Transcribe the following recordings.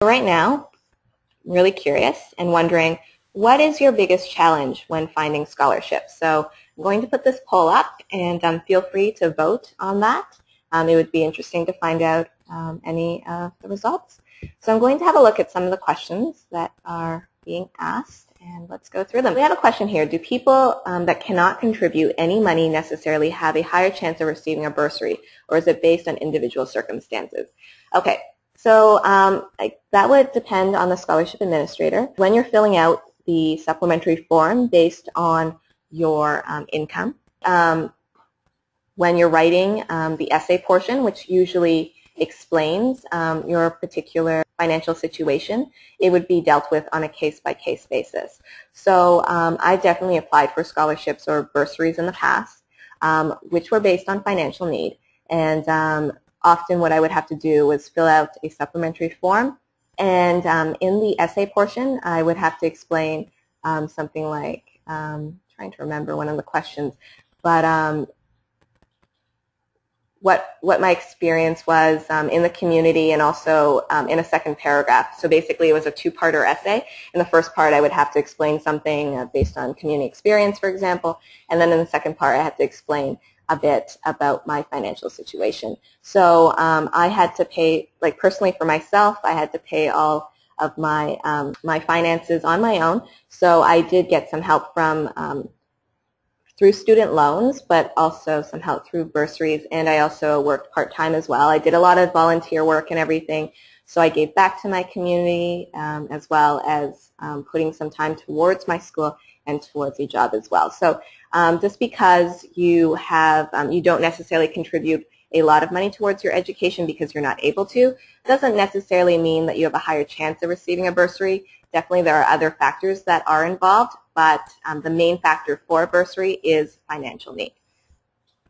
Right now, I'm really curious and wondering, what is your biggest challenge when finding scholarships? So I'm going to put this poll up, and feel free to vote on that. It would be interesting to find out any of the results. So I'm going to have a look at some of the questions that are being asked, and let's go through them. We have a question here. Do people that cannot contribute any money necessarily have a higher chance of receiving a bursary, or is it based on individual circumstances? Okay, so that would depend on the scholarship administrator. When you're filling out the supplementary form based on your income, when you're writing the essay portion, which usually explains your particular financial situation, it would be dealt with on a case-by-case basis. So I definitely applied for scholarships or bursaries in the past, which were based on financial need. And often what I would have to do was fill out a supplementary form, and in the essay portion I would have to explain something like, trying to remember one of the questions, but what my experience was in the community, and also in a second paragraph. So basically it was a two-parter essay. In the first part I would have to explain something based on community experience, for example, and then in the second part I had to explain a bit about my financial situation. So I had to pay, like personally for myself, I had to pay all of my my finances on my own. So I did get some help from through student loans, but also some help through bursaries, and I also worked part-time as well. I did a lot of volunteer work and everything, so I gave back to my community as well as putting some time towards my school and towards a job as well. So just because you have, you don't necessarily contribute a lot of money towards your education because you're not able to, doesn't necessarily mean that you have a higher chance of receiving a bursary. Definitely there are other factors that are involved, but the main factor for a bursary is financial need.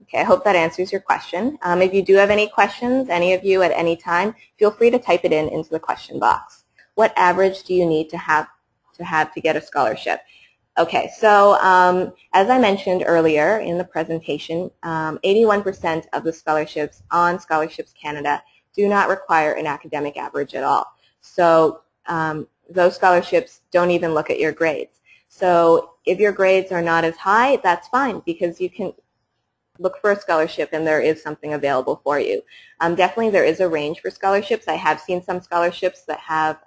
Okay, I hope that answers your question. If you do have any questions, any of you at any time, feel free to type it into the question box. What average do you need to have to get a scholarship? Okay, so as I mentioned earlier in the presentation, 81% of the scholarships on Scholarships Canada do not require an academic average at all. So those scholarships don't even look at your grades. So if your grades are not as high, that's fine, because you can look for a scholarship and there is something available for you. Definitely there is a range for scholarships. I have seen some scholarships that have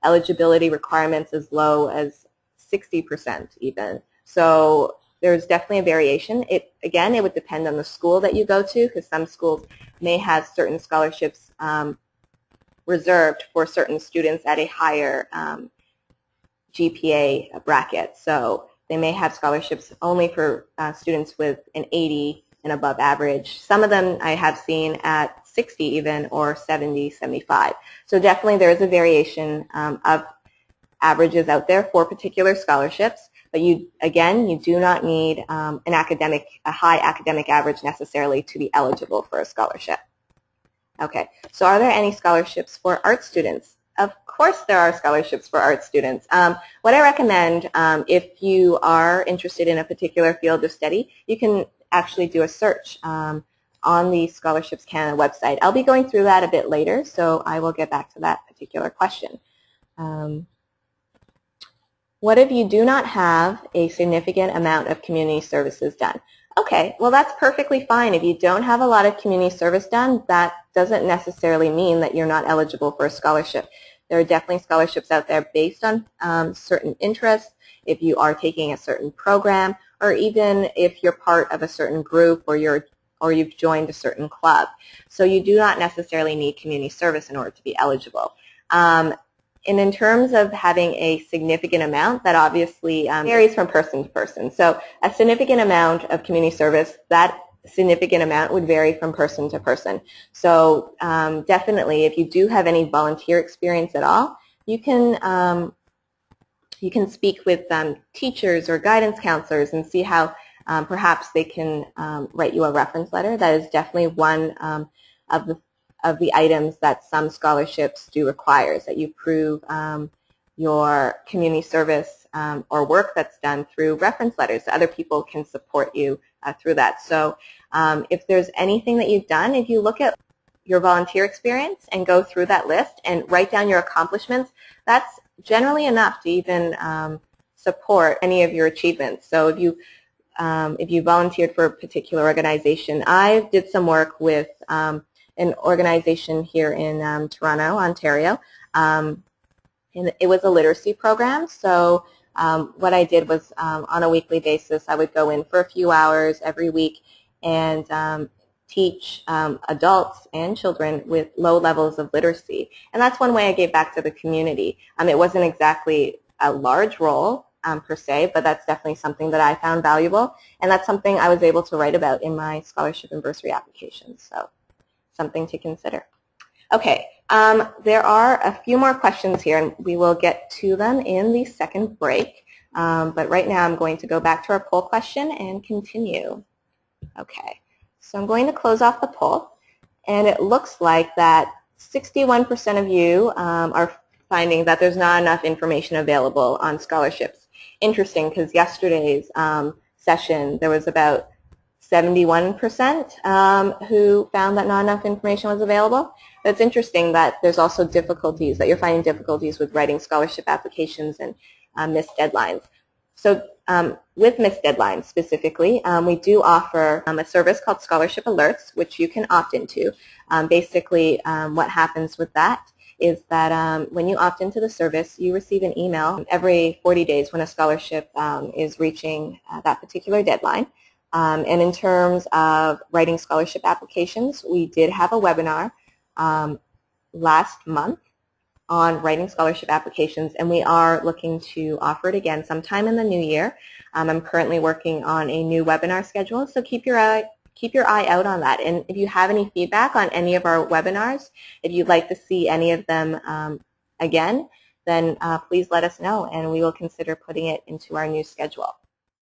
eligibility requirements as low as 60% even. So there's definitely a variation. Again, it would depend on the school that you go to, because some schools may have certain scholarships reserved for certain students at a higher GPA bracket. So they may have scholarships only for students with an 80 and above average. Some of them I have seen at 60 even, or 70, 75. So definitely there is a variation of averages out there for particular scholarships, but you do not need a high academic average necessarily to be eligible for a scholarship. Okay, so are there any scholarships for art students? Of course there are scholarships for art students. What I recommend, if you are interested in a particular field of study, you can actually do a search on the Scholarships Canada website. I'll be going through that a bit later, so I will get back to that particular question. What if you do not have a significant amount of community services done? Okay, well that's perfectly fine. If you don't have a lot of community service done, that doesn't necessarily mean that you're not eligible for a scholarship. There are definitely scholarships out there based on certain interests, if you are taking a certain program, or even if you're part of a certain group, or you've joined a certain club. So you do not necessarily need community service in order to be eligible. And in terms of having a significant amount, that obviously varies from person to person. So a significant amount of community service, that significant amount would vary from person to person. So definitely, if you do have any volunteer experience at all, you can speak with teachers or guidance counselors and see how perhaps they can write you a reference letter. That is definitely one of the items that some scholarships do require, is that you prove your community service or work that's done through reference letters. Other people can support you through that. So if there's anything that you've done, if you look at your volunteer experience and go through that list and write down your accomplishments, that's generally enough to even support any of your achievements. So if you volunteered for a particular organization, I did some work with an organization here in Toronto, Ontario, and it was a literacy program. So what I did was on a weekly basis, I would go in for a few hours every week and teach adults and children with low levels of literacy. And that's one way I gave back to the community. It wasn't exactly a large role per se, but that's definitely something that I found valuable. And that's something I was able to write about in my scholarship and bursary applications. So something to consider. Okay, there are a few more questions here, and we will get to them in the second break. But right now I'm going to go back to our poll question and continue. Okay, so I'm going to close off the poll, and it looks like that 61% of you are finding that there's not enough information available on scholarships. Interesting, because yesterday's session there was about 71% who found that not enough information was available. But it's interesting that there's also difficulties, that you're finding difficulties with writing scholarship applications and missed deadlines. So with missed deadlines specifically, we do offer a service called Scholarship Alerts, which you can opt into. Basically, what happens with that is that when you opt into the service, you receive an email every 40 days when a scholarship is reaching that particular deadline. And in terms of writing scholarship applications, we did have a webinar last month on writing scholarship applications, and we are looking to offer it again sometime in the new year. I'm currently working on a new webinar schedule, so keep your eye out on that. And if you have any feedback on any of our webinars, if you'd like to see any of them again, then please let us know, and we will consider putting it into our new schedule.